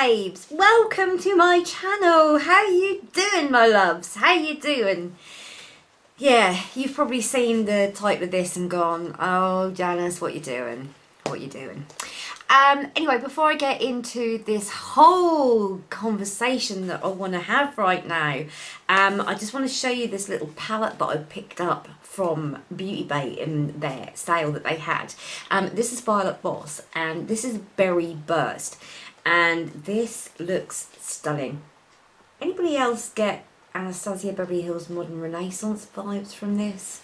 babes, welcome to my channel. How you doing, my loves? How you doing? Yeah, you've probably seen the title of this and gone, oh Janice, what you doing? What you doing? Anyway, before I get into this whole conversation that I want to have right now, I just want to show you this little palette that I picked up from Beauty Bay in their sale that they had. This is Violet Voss, and this is Berry Burst, and this looks stunning. Anybody else get Anastasia Beverly Hills Modern Renaissance vibes from this?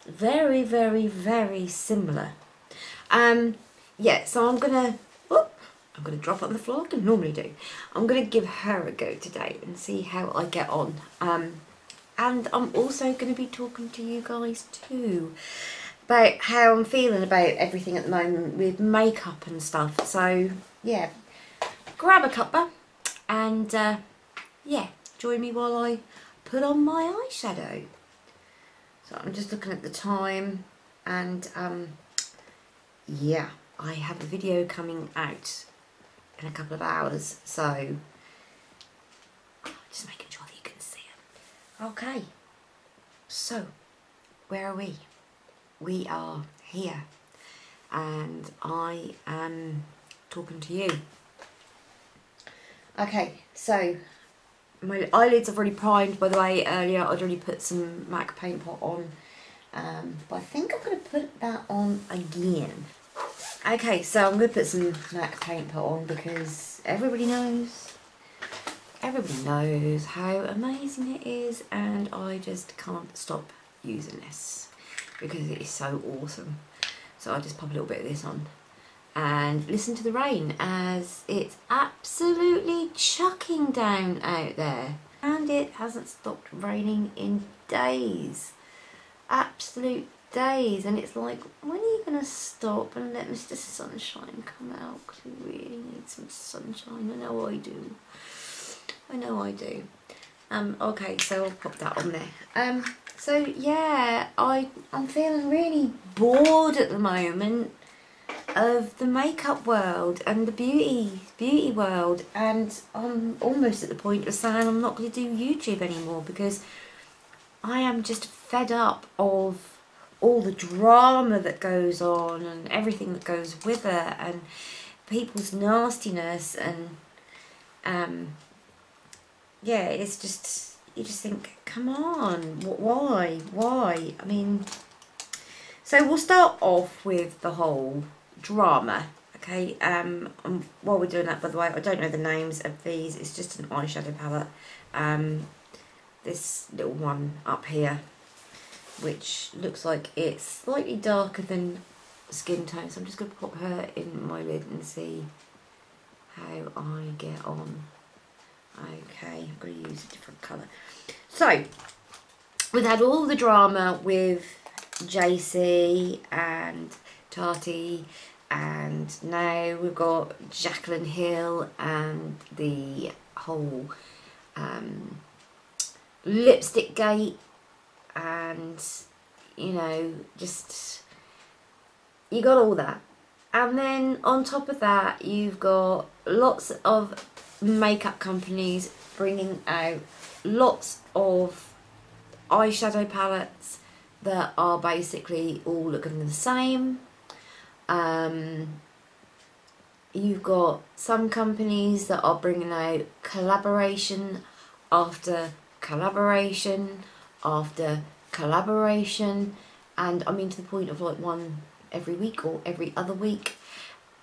Very, very, very similar. Yeah, so I'm gonna drop it on the floor like I normally do. I'm gonna give her a go today and see how I get on. And I'm also gonna be talking to you guys too about how I'm feeling about everything at the moment with makeup and stuff. So yeah, grab a cuppa and yeah, join me while I put on my eyeshadow. So I'm just looking at the time, and yeah, I have a video coming out in a couple of hours, so just making sure that you can see it. Okay, so where are we? We are here, and I am talking to you. Okay, so my eyelids are already primed, by the way. Earlier I'd already put some MAC paint pot on, but I think I'm going to put that on again. Okay, so I'm going to put some MAC paint pot on because everybody knows how amazing it is, and I just can't stop using this because it is so awesome. So I'll just pop a little bit of this on and listen to the rain as it's absolutely chucking down out there, and it hasn't stopped raining in days. Absolute days, and it's like, when are you gonna stop and let Mr. Sunshine come out? Because we really need some sunshine. I know I do. I know I do. Okay, so I'll pop that on there. So yeah, I'm feeling really bored at the moment of the makeup world and the beauty world, and I'm almost at the point of saying I'm not going to do YouTube anymore because I am just fed up of all the drama that goes on and everything that goes with it, and people's nastiness, and yeah, it's just, you just think, come on, why? I mean, so we'll start off with the whole drama, okay? While we're doing that, by the way, I don't know the names of these. It's just an eyeshadow palette. This little one up here, which looks like it's slightly darker than skin tone, so I'm just going to pop her in my lid and see how I get on. Okay, I'm going to use a different colour. So, we've had all the drama with JC and Tati, and now we've got Jacqueline Hill and the whole lipstick gate, and you know, just, you got all that, and then on top of that you've got lots of makeup companies bringing out lots of eyeshadow palettes that are basically all looking the same. You've got some companies that are bringing out collaboration after collaboration after collaboration, and I mean to the point of like one every week or every other week.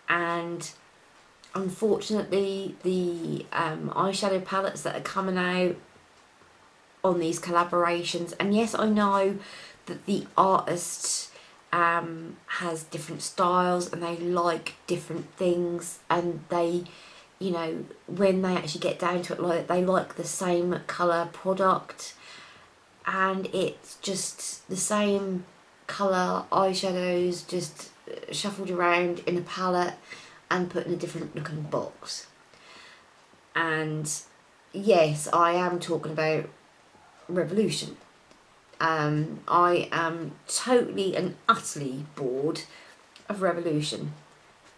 And unfortunately the eyeshadow palettes that are coming out on these collaborations, and yes, I know that the artist has different styles and they like different things, and they, you know, when they actually get down to it, like, they like the same colour product, and it's just the same colour eyeshadows just shuffled around in a palette and put in a different looking box. And yes, I am talking about Revolution. I am totally and utterly bored of Revolution.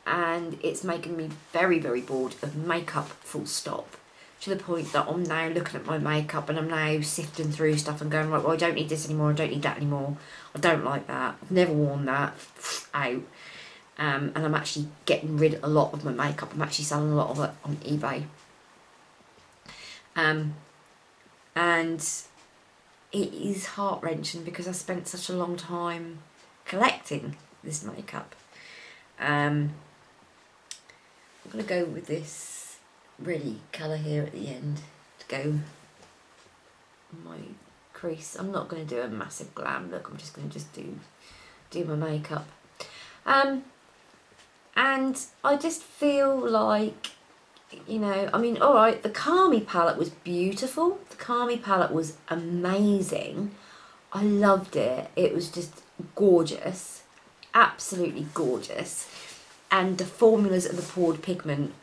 and it's making me very, very bored of makeup, full stop. To the point that I'm now looking at my makeup and I'm now sifting through stuff and going, right, well, I don't need this anymore, I don't need that anymore, I don't like that, I've never worn that, out. And I'm actually getting rid of a lot of my makeup. I'm actually selling a lot of it on eBay. And it is heart-wrenching because I spent such a long time collecting this makeup. I'm going to go with this really colour here at the end to go on my crease. I'm not going to do a massive glam look, I'm just going to do my makeup. And I just feel like, you know, I mean, alright, the Kami palette was beautiful. The Kami palette was amazing. I loved it. It was just gorgeous. Absolutely gorgeous. And the formulas of the poured pigment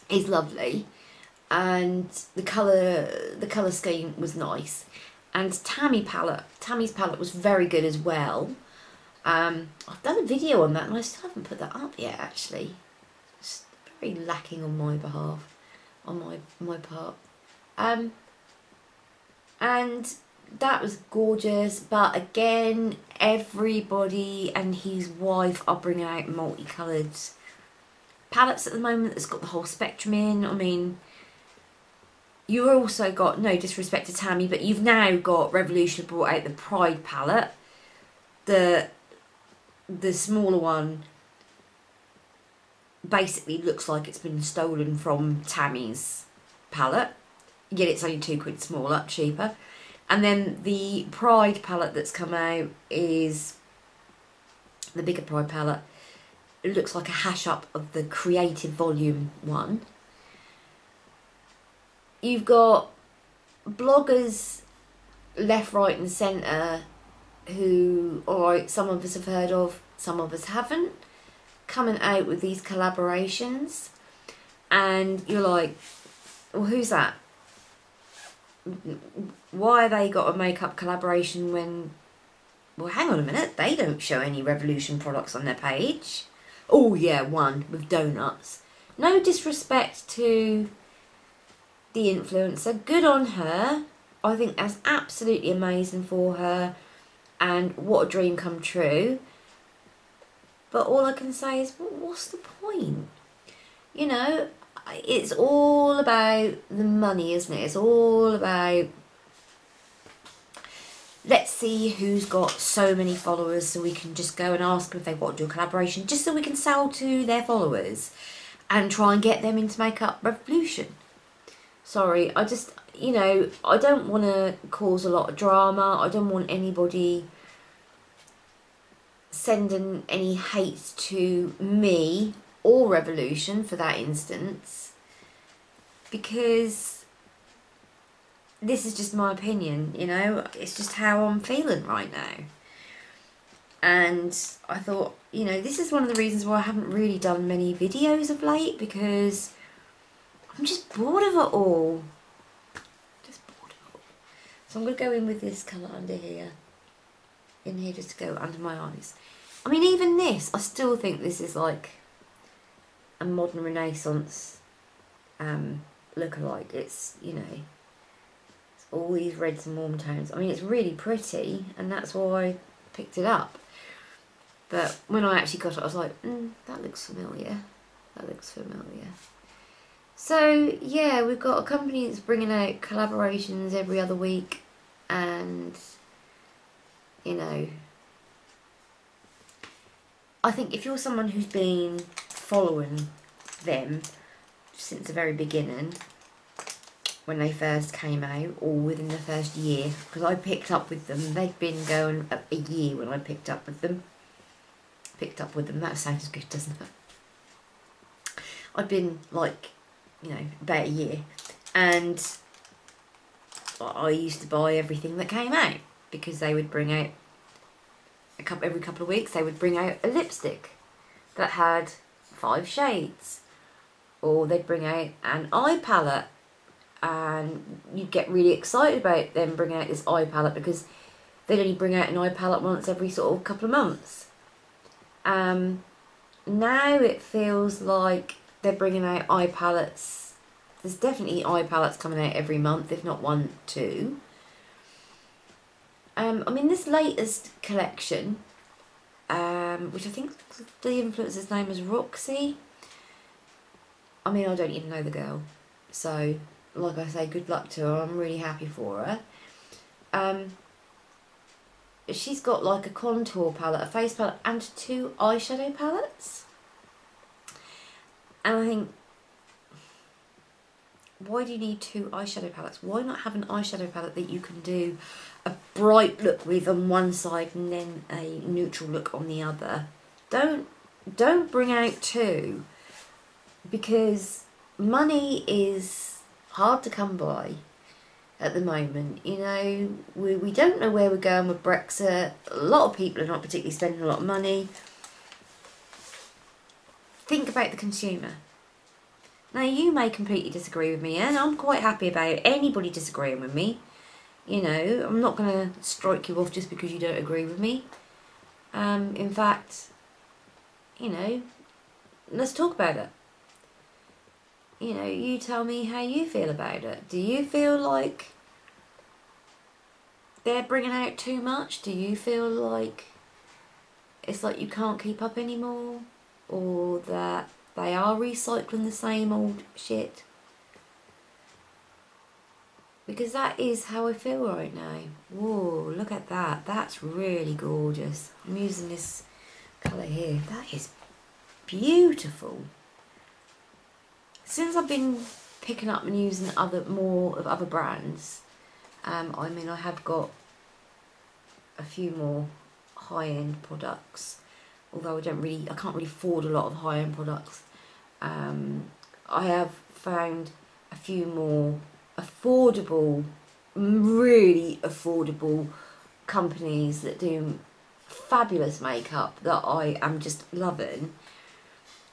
is lovely. And the colour scheme was nice. And Tammy's palette was very good as well. I've done a video on that and I still haven't put that up yet, actually. It's very lacking on my behalf, on my part. And that was gorgeous, but again, everybody and his wife are bringing out multicoloured palettes at the moment that's got the whole spectrum in. I mean, you've also got, no disrespect to Tammy, but you've now got Revolution brought out the Pride palette. The smaller one basically looks like it's been stolen from Tammy's palette, yet it's only £2 smaller, cheaper. And then the Pride palette that's come out is the bigger Pride palette. It looks like a hash up of the Creative Volume 1. You've got bloggers left, right and centre who, alright, some of us have heard of, some of us haven't, coming out with these collaborations, and you're like, well, who's that? Why they got a makeup collaboration when, well, hang on a minute, they don't show any Revolution products on their page. Oh yeah, one with donuts. No disrespect to the influencer, good on her. I think that's absolutely amazing for her. And what a dream come true. But all I can say is, well, what's the point? You know, it's all about the money, isn't it? It's all about, let's see who's got so many followers so we can just go and ask them if they want to do a collaboration, just so we can sell to their followers and try and get them into Makeup Revolution. Sorry, I just, you know, I don't want to cause a lot of drama. I don't want anybody sending any hate to me or Revolution for that instance, because this is just my opinion, you know, it's just how I'm feeling right now. And I thought, you know, this is one of the reasons why I haven't really done many videos of late, because I'm just bored of it all. Just bored of it all. So I'm going to go in with this colour under here. In here, just to go under my eyes. I mean, even this, I still think this is like a modern Renaissance look-alike. It's, you know, it's all these reds and warm tones. I mean, it's really pretty, and that's why I picked it up. But when I actually got it, I was like, that looks familiar. That looks familiar. So, yeah, we've got a company that's bringing out collaborations every other week, and, you know, I think if you're someone who's been following them since the very beginning, when they first came out, or within the first year, because I picked up with them, they'd been going a year when I picked up with them. That sounds good, doesn't it? I'd been like, you know, about a year, and I used to buy everything that came out, because they would bring out every couple of weeks they would bring out a lipstick that had 5 shades, or they'd bring out an eye palette, and you'd get really excited about them bringing out this eye palette, because they'd only bring out an eye palette once every sort of couple of months. now it feels like they're bringing out eye palettes. There's definitely eye palettes coming out every month, if not 1, 2. I mean, this latest collection, which I think the influencer's name is Roxy. I mean, I don't even know the girl, so like I say, good luck to her. I'm really happy for her. She's got like a contour palette, a face palette, and 2 eyeshadow palettes. And I think, why do you need 2 eyeshadow palettes? Why not have an eyeshadow palette that you can do a bright look with on one side and then a neutral look on the other? Don't bring out 2, because money is hard to come by at the moment. You know, we don't know where we're going with Brexit. A lot of people are not particularly spending a lot of money. Think about the consumer. Now, you may completely disagree with me, and I'm quite happy about anybody disagreeing with me. You know, I'm not going to strike you off just because you don't agree with me. In fact, you know, let's talk about it. You know, you tell me how you feel about it. Do you feel like they're bringing out too much? Do you feel like it's like you can't keep up anymore? Or that they are recycling the same old shit? Because that is how I feel right now. Whoa, look at that. That's really gorgeous. I'm using this colour here. That is beautiful. Since I've been picking up and using more of other brands, I mean, I have got a few more high-end products, although I can't really afford a lot of high-end products. I have found a few more affordable, really affordable companies that do fabulous makeup that I am just loving.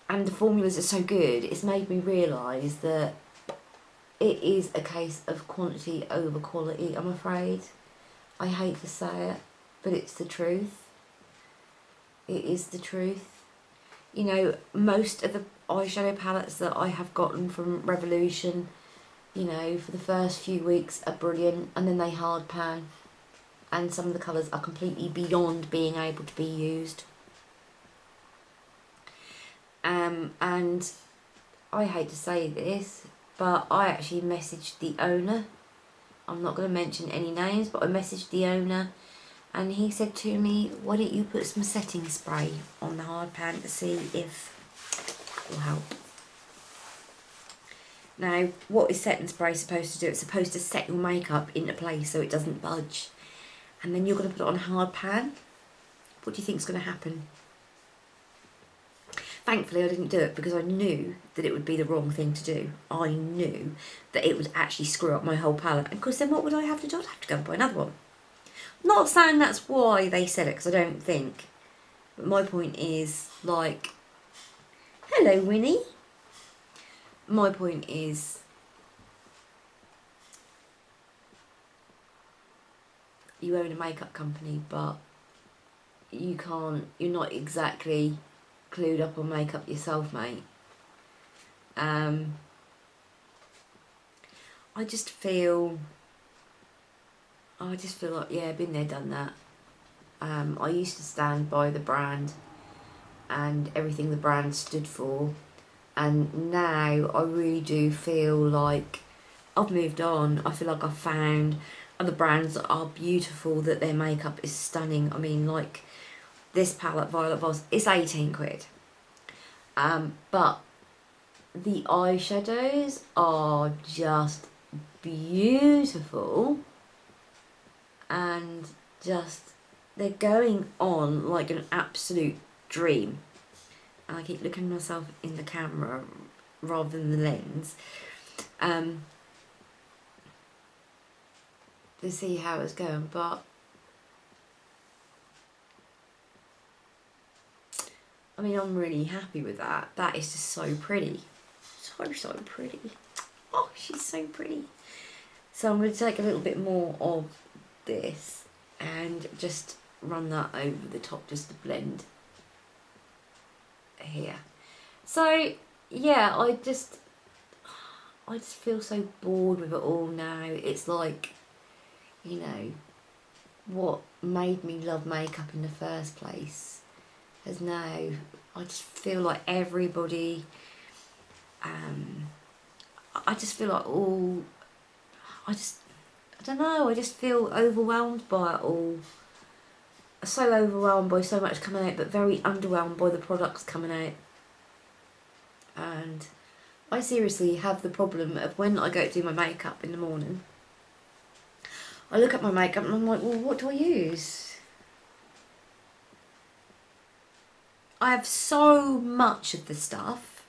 And the formulas are so good, it's made me realise that it is a case of quantity over quality, I'm afraid. I hate to say it, but it's the truth. It is the truth. You know, most of the eyeshadow palettes that I have gotten from Revolution, you know, for the first few weeks are brilliant, and then they hard pan. And some of the colours are completely beyond being able to be used. And I hate to say this, but I actually messaged the owner. I'm not going to mention any names, but I messaged the owner, and he said to me, why don't you put some setting spray on the hard pan to see if it will help. Now, what is setting spray supposed to do? It's supposed to set your makeup into place so it doesn't budge. And then you're going to put it on a hard pan. What do you think is going to happen? Thankfully, I didn't do it because I knew that it would be the wrong thing to do. I knew that it would actually screw up my whole palette. And of course, then what would I have to do? I'd have to go and buy another one. Not saying that's why they said it, because I don't think. But my point is, like, hello, Winnie. My point is, you own a makeup company, but you're not exactly clued up on makeup yourself, mate. I just feel like, yeah, been there, done that. I used to stand by the brand and everything the brand stood for, and now I really do feel like I've moved on. I feel like I've found other brands that are beautiful, that their makeup is stunning. I mean, like this palette, Violet Voss, it's 18 quid. But the eyeshadows are just beautiful, and just, they're going on like an absolute dream. And I keep looking at myself in the camera rather than the lens to see how it's going, but I mean, I'm really happy with that. That is just so pretty. So pretty. Oh, she's so pretty. So I'm going to take a little bit more of this and just run that over the top just to blend. here. So yeah, I just feel so bored with it all now. It's like, you know, what made me love makeup in the first place has now, I just feel like everybody, I just feel like all, I don't know, I just feel overwhelmed by it all. So overwhelmed by so much coming out, but very underwhelmed by the products coming out. And I seriously have the problem of when I go to do my makeup in the morning, I look at my makeup and I'm like, well, what do I use? I have so much of the stuff,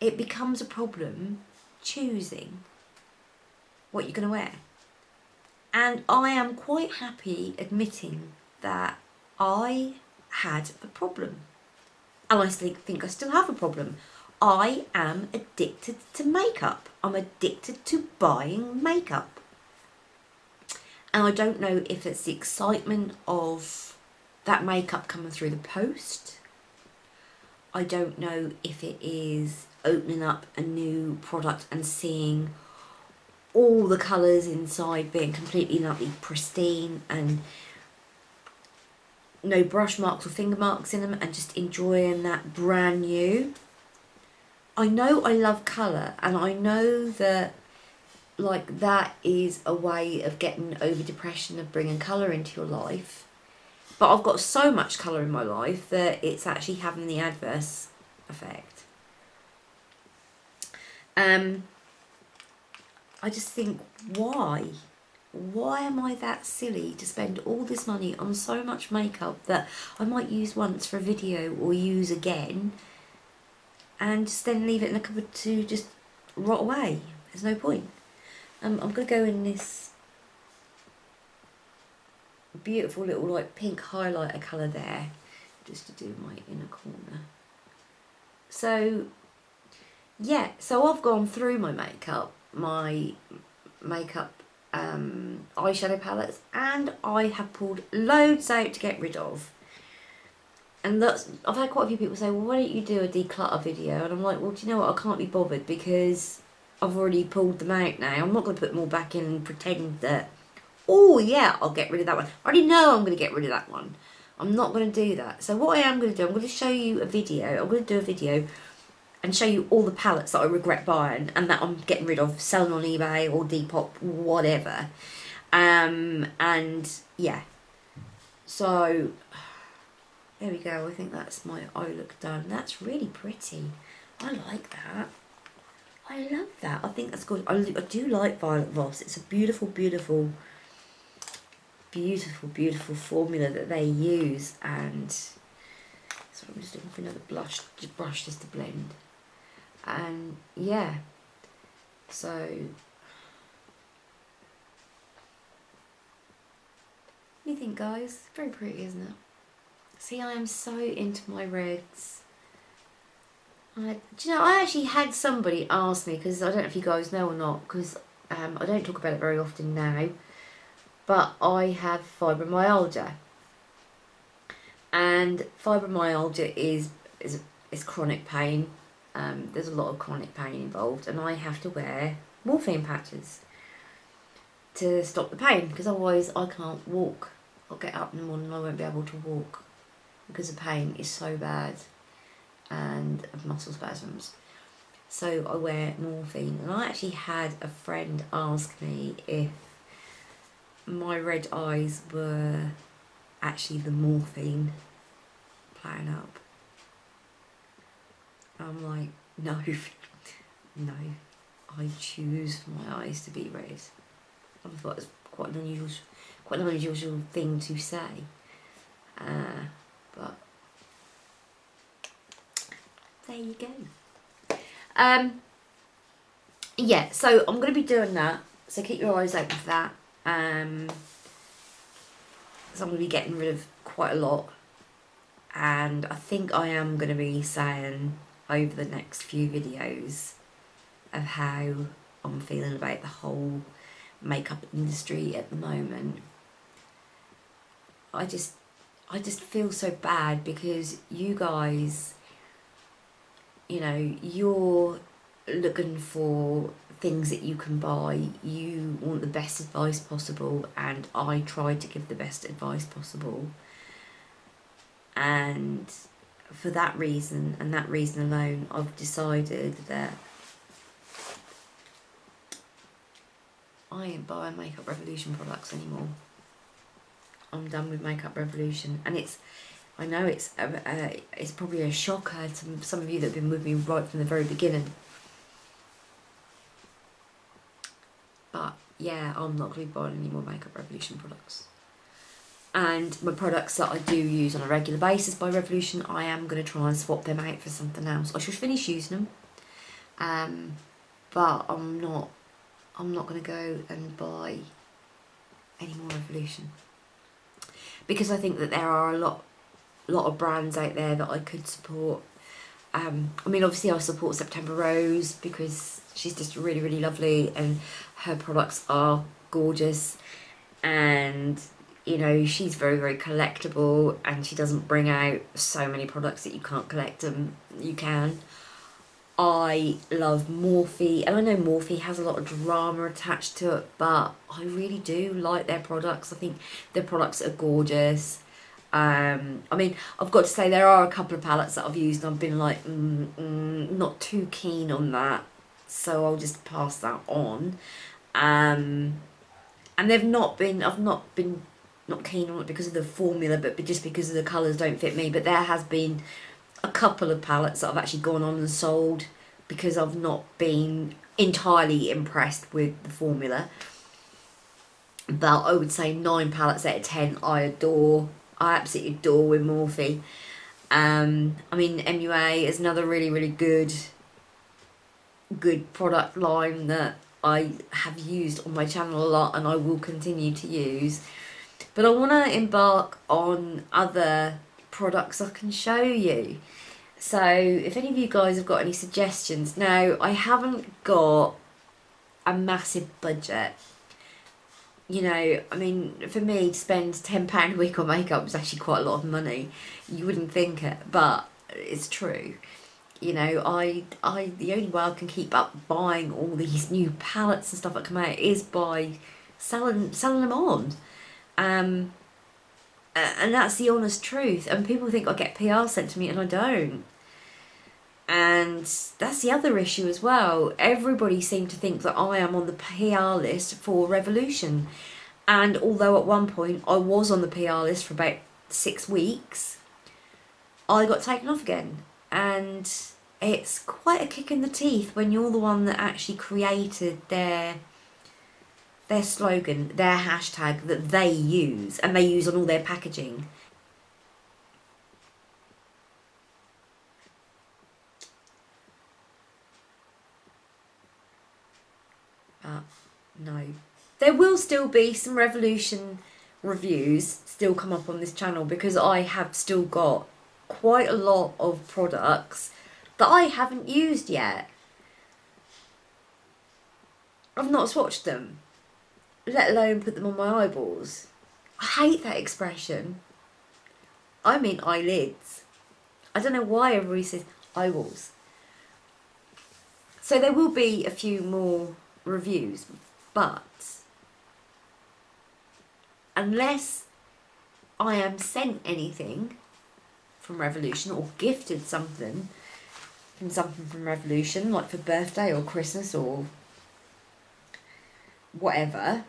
it becomes a problem choosing what you're going to wear. And I am quite happy admitting that I had a problem. And I think I still have a problem. I am addicted to makeup. I'm addicted to buying makeup. And I don't know if it's the excitement of that makeup coming through the post. I don't know if it is opening up a new product and seeing all the colours inside being completely and utterly pristine and no brush marks or finger marks in them, and just enjoying that brand new. I know I love colour, and I know that like that is a way of getting over depression, of bringing colour into your life. But I've got so much colour in my life that it's actually having the adverse effect. I just think, why? Why am I that silly to spend all this money on so much makeup that I might use once for a video or use again, and just then leave it in the cupboard to just rot away? There's no point. I'm going to go in this beautiful little like pink highlighter colour there, just to do my inner corner. So yeah, so I've gone through my makeup eyeshadow palettes, and I have pulled loads out to get rid of. And I've had quite a few people say, well, why don't you do a declutter video? And I'm like, well, do you know what, I can't be bothered because I've already pulled them out now. I'm not going to put them all back in and pretend that, oh yeah, I'll get rid of that one. I already know I'm going to get rid of that one. I'm not going to do that. So what I am going to do, I'm going to show you a video. I'm going to do a video and show you all the palettes that I regret buying and that I'm getting rid of, selling on eBay or Depop, whatever. And yeah, so there we go. I think that's my eye look done. That's really pretty. I like that. I love that. I think that's good. I do like Violet Voss. It's a beautiful, beautiful, beautiful, beautiful formula that they use. And so I'm just looking for another brush just to blend. And yeah, so what do you think, guys? Very pretty, isn't it? See, I am so into my reds. Do you know, I actually had somebody ask me, because I don't know if you guys know or not, because I don't talk about it very often now, but I have fibromyalgia. And fibromyalgia is chronic pain. There's a lot of chronic pain involved, and I have to wear morphine patches to stop the pain, because otherwise I can't walk. I'll get up in the morning and I won't be able to walk because the pain is so bad and of muscle spasms. So I wear morphine, and I actually had a friend ask me if my red eyes were actually the morphine playing up. I'm like, no, no, I choose for my eyes to be red. I thought it was quite an unusual thing to say, but there you go. Yeah, so I'm going to be doing that, so keep your eyes open for that, so I'm going to be getting rid of quite a lot, and I think I am going to be saying over the next few videos of how I'm feeling about the whole makeup industry at the moment. I I just feel so bad because you guys, you know, you're looking for things that you can buy. You want the best advice possible, and I try to give the best advice possible. And for that reason, and that reason alone, I've decided that I ain't buying Makeup Revolution products anymore. I'm done with Makeup Revolution, and I know it's probably a shocker to some of you that have been with me right from the very beginning. But yeah, I'm not going to be buying any more Makeup Revolution products. And my products that I do use on a regular basis by Revolution, I am going to try and swap them out for something else. I should finish using them, but I'm not going to go and buy any more Revolution, because I think that there are a lot of brands out there that I could support. I mean, obviously I support September Rose because she's just really, really lovely, and her products are gorgeous, and you know, she's very, very collectible, and she doesn't bring out so many products that you can't collect them. You can. I love Morphe, and I know Morphe has a lot of drama attached to it, but I really do like their products. I think their products are gorgeous. I mean, I've got to say there are a couple of palettes that I've used and I've been like, not too keen on that, so I'll just pass that on. And I've not been not keen on it because of the formula, but just because of the colours don't fit me. But there has been a couple of palettes that I've actually gone on and sold because I've not been entirely impressed with the formula. But I would say 9 palettes out of 10 I adore. I absolutely adore with Morphe. I mean, MUA is another really, really good product line that I have used on my channel a lot, and I will continue to use. But I want to embark on other products I can show you. So if any of you guys have got any suggestions. Now, I haven't got a massive budget. You know, I mean, for me to spend £10 a week on makeup is actually quite a lot of money. You wouldn't think it, but it's true. You know, the only way I can keep up buying all these new palettes and stuff that come out is by selling them on. And that's the honest truth. And people think I get PR sent to me, and I don't. And that's the other issue as well. Everybody seemed to think that I am on the PR list for Revolution. And although at one point I was on the PR list for about 6 weeks, I got taken off again. And it's quite a kick in the teeth when you're the one that actually created their slogan, their hashtag that they use, and they use on all their packaging. But no. There will still be some Revolution reviews still come up on this channel, because I have still got quite a lot of products that I haven't used yet. I've not swatched them, let alone put them on my eyeballs. I hate that expression. I mean eyelids. I don't know why everybody says eyeballs. So there will be a few more reviews, but unless I am sent anything from Revolution or gifted something from Revolution, like for birthday or Christmas or whatever,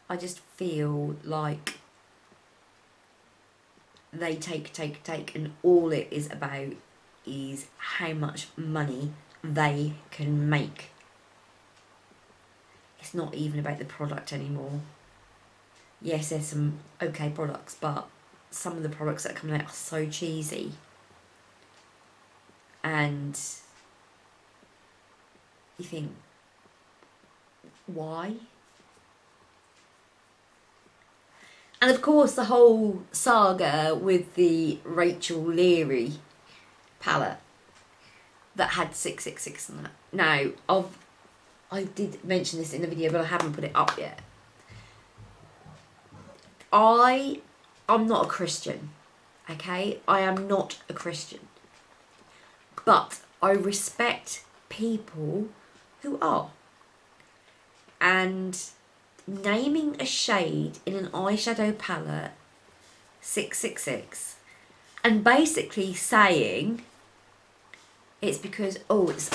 I just feel like they take, and all it is about is how much money they can make. It's not even about the product anymore. Yes, there's some okay products, but some of the products that are coming out are so cheesy. And you think, why? And of course the whole saga with the Rachel Leary palette that had 666 on that. Now, I did mention this in the video, but I haven't put it up yet. I'm not a Christian, okay? I am not a Christian. But I respect people who are. And naming a shade in an eyeshadow palette 666 and basically saying it's because, oh, it's,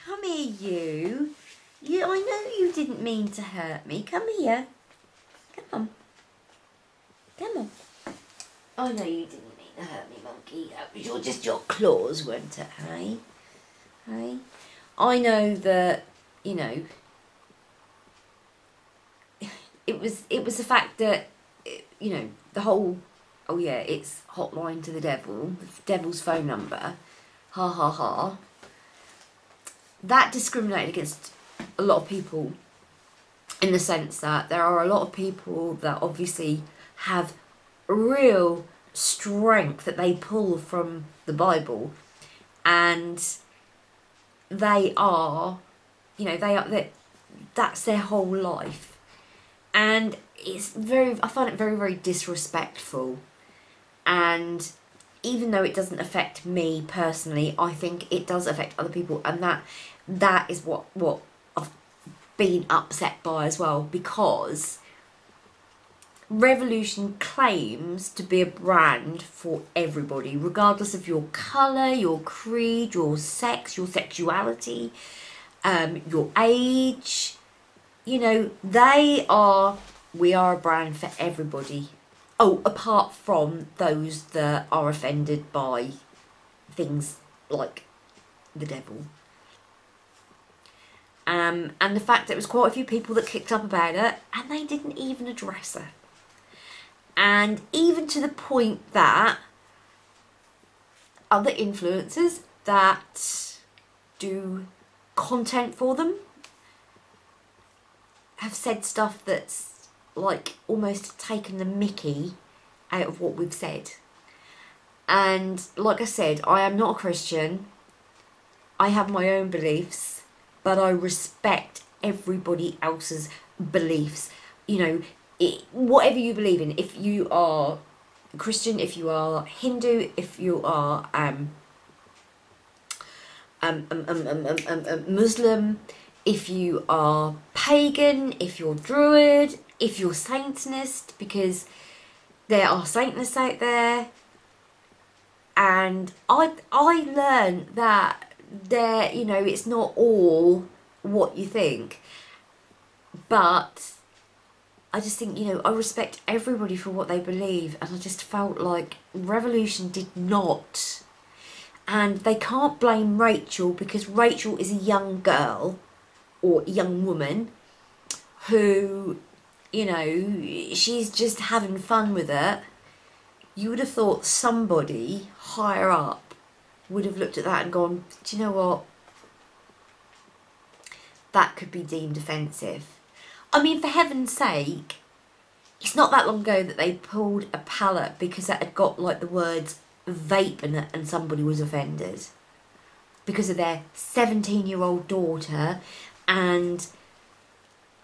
come here, you, I know you didn't mean to hurt me, come here, come on, I know you didn't mean to hurt me, monkey, that was just your claws, weren't it, hey, I know that, you know, it was the fact that, you know, the whole, oh yeah, it's hotline to the devil's phone number, ha ha ha, that discriminated against a lot of people in the sense that there are a lot of people that obviously have real strength that they pull from the Bible, and they are, you know, that's their whole life. And it's I find it very, very disrespectful. And even though it doesn't affect me personally, I think it does affect other people. And that is what I've been upset by as well. Because Revolution claims to be a brand for everybody. Regardless of your colour, your creed, your sex, your sexuality, your age. You know, we are a brand for everybody. Oh, apart from those that are offended by things like the devil. And the fact that there was quite a few people that kicked up about it, and they didn't even address it. And even to the point that other influencers that do content for them have said stuff that's like almost taken the mickey out of what we've said. And like I said, I am not a Christian. I have my own beliefs, but I respect everybody else's beliefs. You know, whatever you believe in. If you are Christian, if you are Hindu, if you are Muslim, if you are pagan, if you're druid, if you're Satanist, because there are Satanists out there. And I learned that there, you know, it's not all what you think. But I just think, you know, I respect everybody for what they believe. And I just felt like Revolution did not. And they can't blame Rachel, because Rachel is a young girl or young woman who, you know, she's just having fun with it. You would have thought somebody higher up would have looked at that and gone, do you know what? That could be deemed offensive. I mean, for heaven's sake, it's not that long ago that they pulled a palette because it had got like the words vape in it and somebody was offended because of their 17-year-old daughter and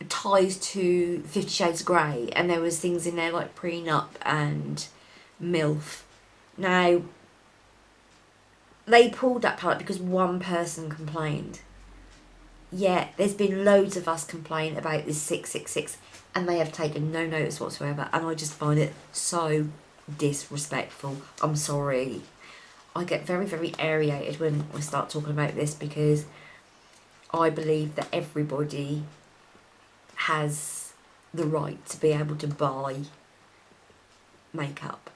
ties to 50 Shades of Grey, and there was things in there like prenup and MILF. Now, they pulled that palette because one person complained. Yeah, there's been loads of us complain about this 666 and they have taken no notice whatsoever, and I just find it so disrespectful. I'm sorry. I get very, very aerated when I start talking about this, because I believe that everybody has the right to be able to buy makeup,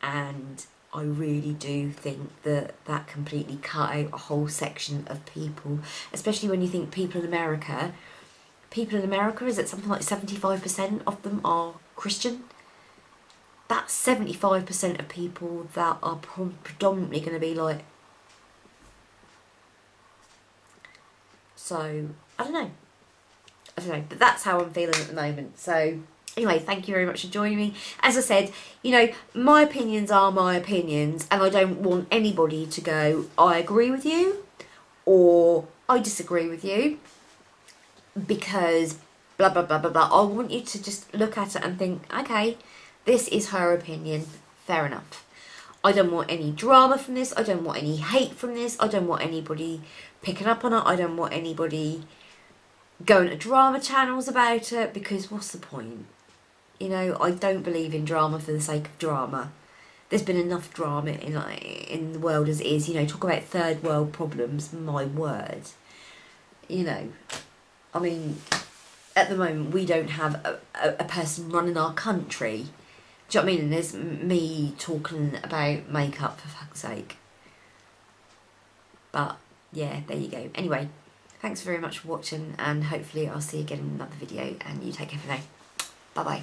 and I really do think that that completely cut out a whole section of people, especially when you think people in America, is it something like 75% of them are Christian? That's 75% of people that are predominantly going to be like, so I don't know, but that's how I'm feeling at the moment. So anyway, thank you very much for joining me. As I said, you know, my opinions are my opinions, and I don't want anybody to go, I agree with you, or I disagree with you because blah, blah, blah, blah, blah. I want you to just look at it and think, okay, this is her opinion. Fair enough. I don't want any drama from this. I don't want any hate from this. I don't want anybody picking up on it. I don't want anybody going to drama channels about it, because what's the point? You know, I don't believe in drama for the sake of drama. There's been enough drama in the world as it is. You know, talk about third world problems, my word. You know, I mean, at the moment we don't have a person running our country. Do you know what I mean? And there's me talking about makeup, for fuck's sake. But yeah, there you go. Anyway, thanks very much for watching, and hopefully I'll see you again in another video, and you take care for now. Bye bye.